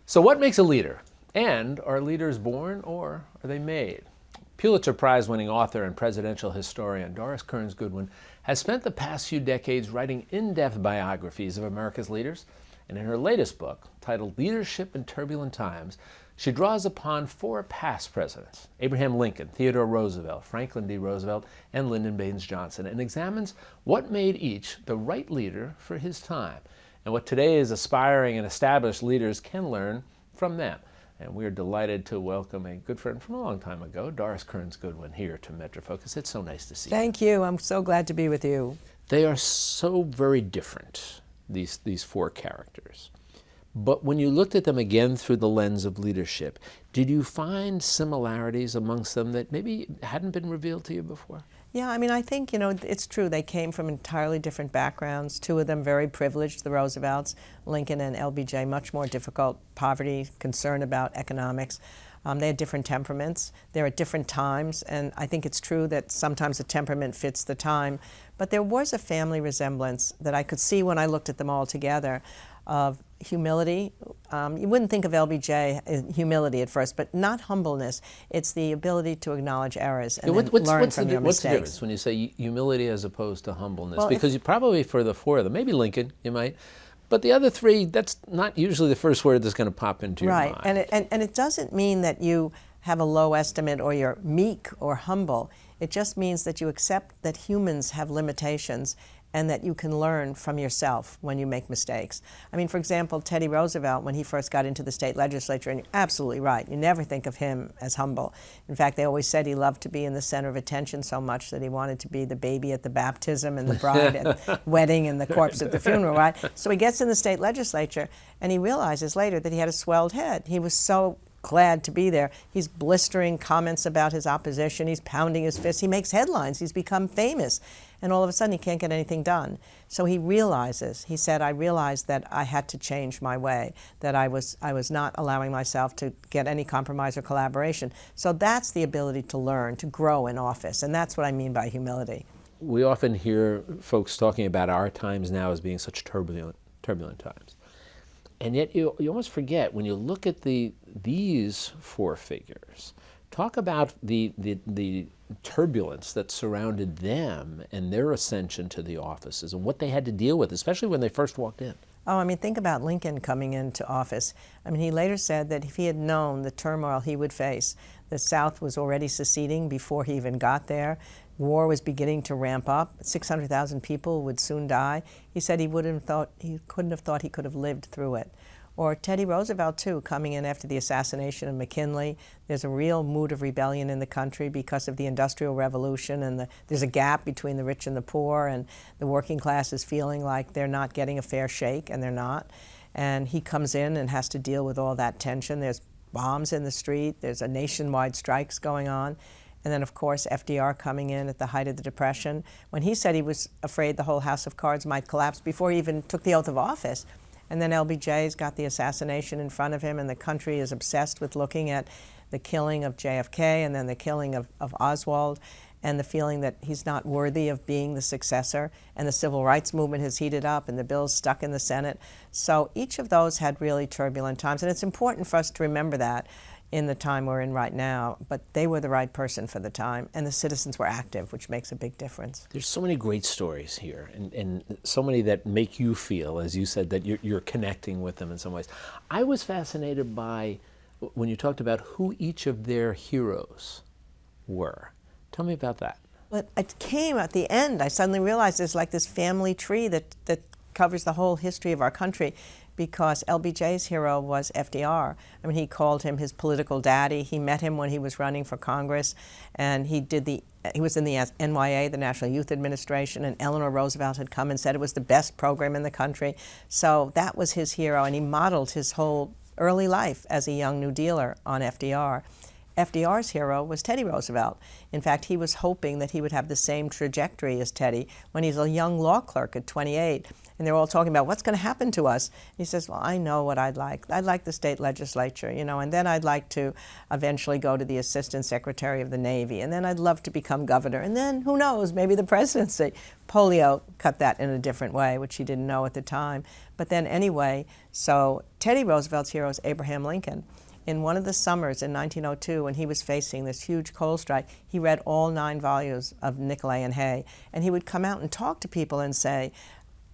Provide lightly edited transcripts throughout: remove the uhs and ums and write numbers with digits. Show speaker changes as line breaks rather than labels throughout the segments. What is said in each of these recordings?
So what makes a leader? And are leaders born or are they made? Pulitzer Prize-winning author and presidential historian Doris Kearns Goodwin has spent the past few decades writing in-depth biographies of America's leaders, and in her latest book, titled Leadership in Turbulent Times, she draws upon four past presidents, Abraham Lincoln, Theodore Roosevelt, Franklin D. Roosevelt, and Lyndon Baines Johnson, and examines what made each the right leader for his time, and what today's aspiring and established leaders can learn from them. And we are delighted to welcome a good friend from a long time ago, Doris Kearns Goodwin, here to MetroFocus. It's so nice to see you.
Thank you. I'm so glad to be with you.
They are so very different, these four characters. But when you looked at them again through the lens of leadership, did you find similarities amongst them that maybe hadn't been revealed to you before?
Yeah, I mean, I think, it's true. They came from entirely different backgrounds. Two of them very privileged, the Roosevelts, Lincoln and LBJ, much more difficult, poverty, concern about economics. They had different temperaments. They're at different times, and I think it's true that sometimes the temperament fits the time. But there was a family resemblance that I could see when I looked at them all together of humility. You wouldn't think of LBJ as humility at first, but not humbleness. It's the ability to acknowledge errors and then learn from your mistakes.
What's the difference when you say humility as opposed to humbleness?
Well,
because you probably, for the four of them, maybe Lincoln, you might, but the other three, that's not usually the first word that's going to pop into your mind.
Right, and it doesn't mean that you have a low estimate or you're meek or humble. It just means that you accept that humans have limitations and that you can learn from yourself when you make mistakes. I mean, for example, Teddy Roosevelt, when he first got into the state legislature, and you're absolutely right, you never think of him as humble. In fact, they always said he loved to be in the center of attention so much that he wanted to be the baby at the baptism and the bride at the wedding and the corpse at the funeral, right? So he gets in the state legislature and he realizes later that he had a swelled head. He was so glad to be there. He's blistering comments about his opposition. He's pounding his fist. He makes headlines. He's become famous. And all of a sudden, he can't get anything done. So he realizes, he said, I realized that I had to change my way, that I was not allowing myself to get any compromise or collaboration. So that's the ability to learn, to grow in office. And that's what I mean by humility.
We often hear folks talking about our times now as being such turbulent times. And yet you almost forget, when you look at these four figures, talk about the turbulence that surrounded them and their ascension to the offices and what they had to deal with, especially when they first walked in.
Oh, I mean, think about Lincoln coming into office. I mean, he later said that if he had known the turmoil he would face, the South was already seceding before he even got there. War was beginning to ramp up. 600,000 people would soon die. He said he couldn't have thought he could have lived through it. Or Teddy Roosevelt, too, coming in after the assassination of McKinley. There's a real mood of rebellion in the country because of the Industrial Revolution, and there's a gap between the rich and the poor, and the working class is feeling like they're not getting a fair shake, and they're not. And he comes in and has to deal with all that tension. There's bombs in the street. There's a nationwide strikes going on. And then, of course, FDR coming in at the height of the Depression, when he said he was afraid the whole house of cards might collapse before he even took the oath of office. And then LBJ's got the assassination in front of him, and the country is obsessed with looking at the killing of JFK and then the killing of Oswald, and the feeling that he's not worthy of being the successor. And the civil rights movement has heated up, and the bill's stuck in the Senate. So each of those had really turbulent times, and it's important for us to remember that in the time we're in right now, but they were the right person for the time, and the citizens were active, which makes a big difference.
There's so many great stories here, and so many that make you feel, as you said, that you're connecting with them in some ways. I was fascinated by when you talked about who each of their heroes were. Tell me about that.
But it came at the end. I suddenly realized there's like this family tree that covers the whole history of our country, because LBJ's hero was FDR. I mean, he called him his political daddy. He met him when he was running for Congress, and he was in the NYA, the National Youth Administration, and Eleanor Roosevelt had come and said it was the best program in the country. So that was his hero, and he modeled his whole early life as a young New Dealer on FDR. FDR's hero was Teddy Roosevelt. In fact, he was hoping that he would have the same trajectory as Teddy when he's a young law clerk at 28. And they're all talking about what's going to happen to us. He says, well, I know what I'd like. I'd like the state legislature, and then I'd like to eventually go to the Assistant Secretary of the Navy, and then I'd love to become governor, and then, who knows, maybe the presidency. Polio cut that in a different way, which he didn't know at the time. But then anyway, so Teddy Roosevelt's hero is Abraham Lincoln. In one of the summers in 1902, when he was facing this huge coal strike, he read all 9 volumes of Nicolay and Hay, and he would come out and talk to people and say,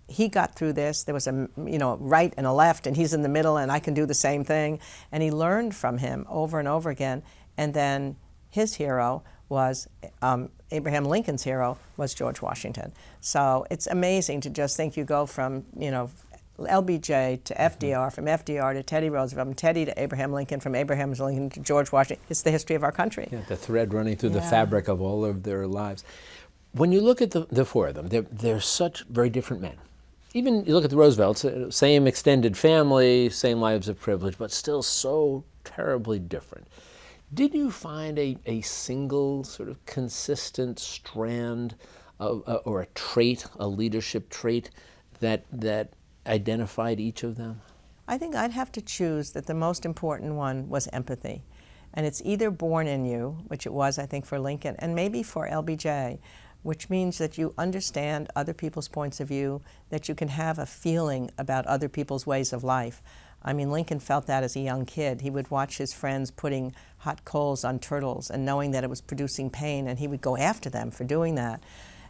he got through this. There was a right and a left, and he's in the middle, and I can do the same thing. And he learned from him over and over again. And then his hero was Abraham Lincoln's hero was George Washington. So it's amazing to just think you go from LBJ to FDR, from FDR to Teddy Roosevelt, from Teddy to Abraham Lincoln, from Abraham Lincoln to George Washington. It's the history of our country.
Yeah, the thread running through the fabric of all of their lives. When you look at the 4 of them, they're such very different men. Even you look at the Roosevelts, same extended family, same lives of privilege, but still so terribly different. Did you find a single sort of consistent strand or a trait, a leadership trait that identified each of them?
I think I'd have to choose that the most important one was empathy. And it's either born in you, which it was, I think, for Lincoln, and maybe for LBJ, which means that you understand other people's points of view, that you can have a feeling about other people's ways of life. I mean, Lincoln felt that as a young kid. He would watch his friends putting hot coals on turtles and knowing that it was producing pain, and he would go after them for doing that.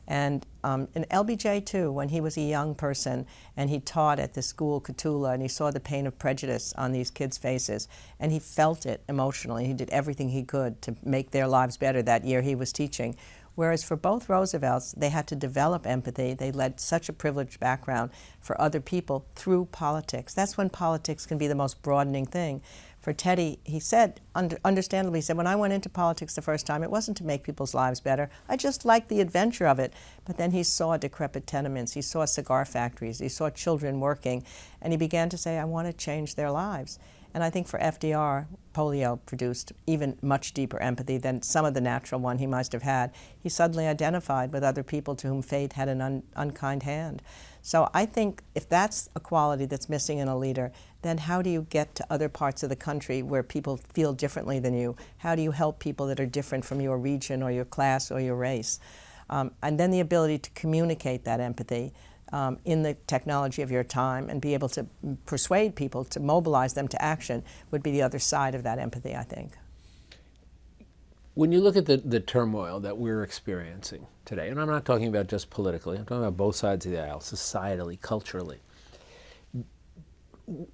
And LBJ, too, when he was a young person and he taught at the school Cotulla and he saw the pain of prejudice on these kids' faces, and he felt it emotionally. He did everything he could to make their lives better that year he was teaching. Whereas for both Roosevelts, they had to develop empathy. They led such a privileged background for other people through politics. That's when politics can be the most broadening thing. For Teddy, he said, understandably, he said, when I went into politics the first time, it wasn't to make people's lives better. I just liked the adventure of it. But then he saw decrepit tenements, he saw cigar factories, he saw children working, and he began to say, I want to change their lives. And I think for FDR, polio produced even much deeper empathy than some of the natural one he must have had. He suddenly identified with other people to whom fate had an unkind hand. So I think if that's a quality that's missing in a leader, then how do you get to other parts of the country where people feel differently than you? How do you help people that are different from your region or your class or your race? And then the ability to communicate that empathy in the technology of your time and be able to persuade people, to mobilize them to action, would be the other side of that empathy, I think.
When you look at the turmoil that we're experiencing today, and I'm not talking about just politically, I'm talking about both sides of the aisle, societally, culturally,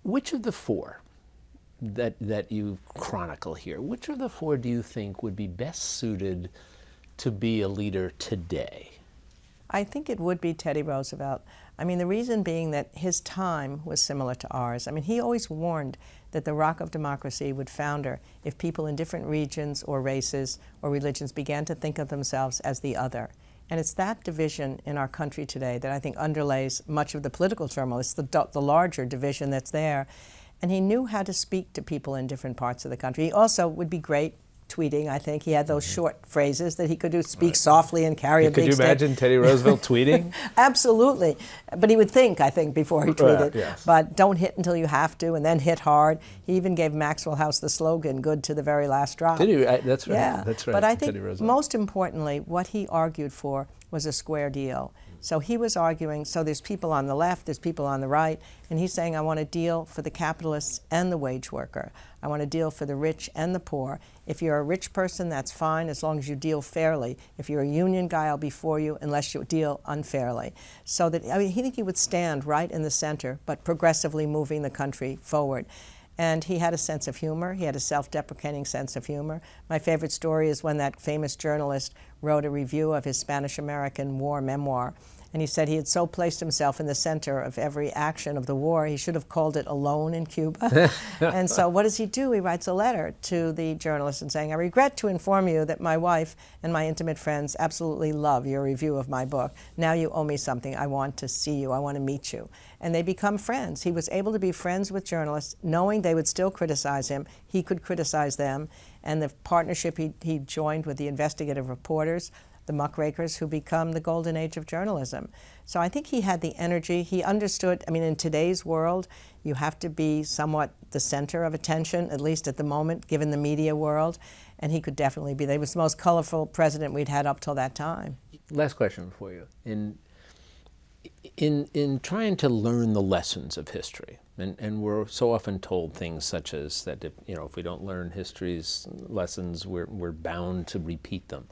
which of the 4 that you chronicle here, which of the 4 do you think would be best suited to be a leader today?
I think it would be Teddy Roosevelt. I mean, the reason being that his time was similar to ours. I mean, he always warned that the rock of democracy would founder if people in different regions or races or religions began to think of themselves as the other. And it's that division in our country today that I think underlays much of the political turmoil. It's the larger division that's there. And he knew how to speak to people in different parts of the country. He also would be great tweeting, I think. He had those short phrases that he could do, speak softly and carry a big stick.
Could you imagine Teddy Roosevelt tweeting?
Absolutely. But he would think, I think, before he tweeted.
Yes.
But don't hit until you have to, and then hit hard. He even gave Maxwell House the slogan, good to the very last drop.
Did he? That's right.
Yeah.
That's right.
But I think
Teddy Roosevelt.
most importantly, what he argued for was a square deal. So he was arguing, so there's people on the left, there's people on the right, and he's saying, I want a deal for the capitalists and the wage worker. I want a deal for the rich and the poor. If you're a rich person, that's fine, as long as you deal fairly. If you're a union guy, I'll be for you, unless you deal unfairly. So that, I mean, he would stand right in the center, but progressively moving the country forward. And he had a sense of humor. He had a self-deprecating sense of humor. My favorite story is when that famous journalist wrote a review of his Spanish-American War memoir. And he said he had so placed himself in the center of every action of the war, he should have called it Alone in Cuba. And so what does he do? He writes a letter to the journalist and saying, I regret to inform you that my wife and my intimate friends absolutely love your review of my book. Now you owe me something. I want to see you. I want to meet you. And they become friends. He was able to be friends with journalists, knowing they would still criticize him. He could criticize them. And the partnership he joined with the investigative reporters, the muckrakers, who become the golden age of journalism. So I think he had the energy. He understood, I mean, in today's world, you have to be somewhat the center of attention, at least at the moment, given the media world. And he could definitely be. He was the most colorful president we'd had up till that time.
Last question for you. In trying to learn the lessons of history, and we're so often told things such as that if we don't learn history's lessons, we're bound to repeat them.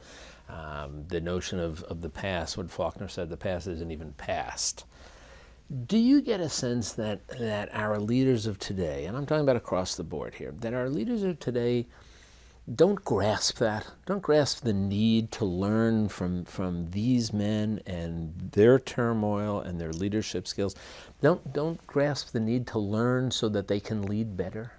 The notion of the past, what Faulkner said, the past isn't even past. Do you get a sense that our leaders of today, and I'm talking about across the board here, that our leaders of today don't grasp the need to learn from these men and their turmoil and their leadership skills? Don't grasp the need to learn so that they can lead better?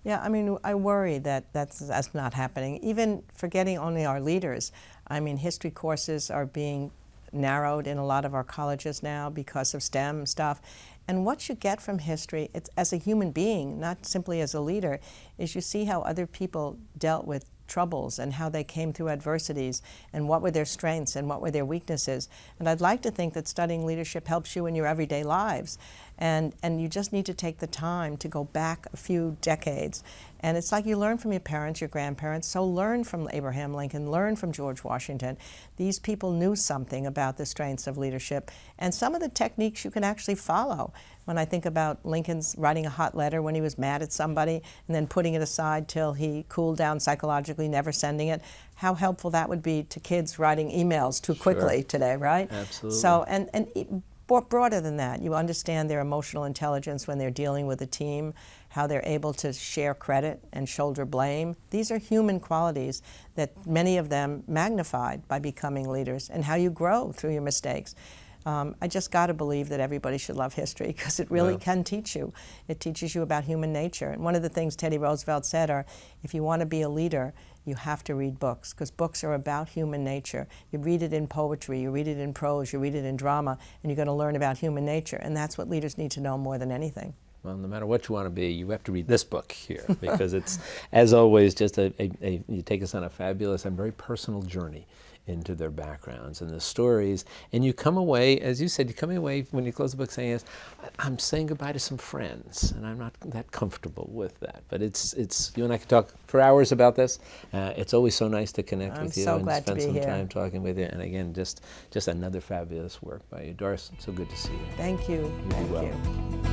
Yeah, I mean, I worry that that's not happening. Even forgetting only our leaders. I mean, history courses are being narrowed in a lot of our colleges now because of STEM stuff. And what you get from history, it's as a human being, not simply as a leader, is you see how other people dealt with troubles and how they came through adversities and what were their strengths and what were their weaknesses. And I'd like to think that studying leadership helps you in your everyday lives. And you just need to take the time to go back a few decades. And it's like you learn from your parents, your grandparents, so learn from Abraham Lincoln, learn from George Washington. These people knew something about the strengths of leadership, and some of the techniques you can actually follow. When I think about Lincoln's writing a hot letter when he was mad at somebody and then putting it aside till he cooled down psychologically, never sending it, how helpful that would be to kids writing emails too quickly today, right?
Absolutely.
So, broader than that, you understand their emotional intelligence when they're dealing with a team, how they're able to share credit and shoulder blame. These are human qualities that many of them magnified by becoming leaders, and how you grow through your mistakes. I just got to believe that everybody should love history, because it really can teach you. It teaches you about human nature. And one of the things Teddy Roosevelt said are, if you want to be a leader, you have to read books, because books are about human nature. You read it in poetry, you read it in prose, you read it in drama, and you're going to learn about human nature. And that's what leaders need to know more than anything.
Well, no matter what you want to be, you have to read this book here, because it's, as always, just you take us on a fabulous and very personal journey into their backgrounds and the stories, and you come away, as you said, you come away when you close the book saying, I'm saying goodbye to some friends, and I'm not that comfortable with that. But it's you and I could talk for hours about this. It's always so nice to connect with you
so
and
glad
spend
to be
some
here.
time talking with you. And again, just another fabulous work by you. Doris, so good to see you.
Thank you.
You do
Thank
well.
you.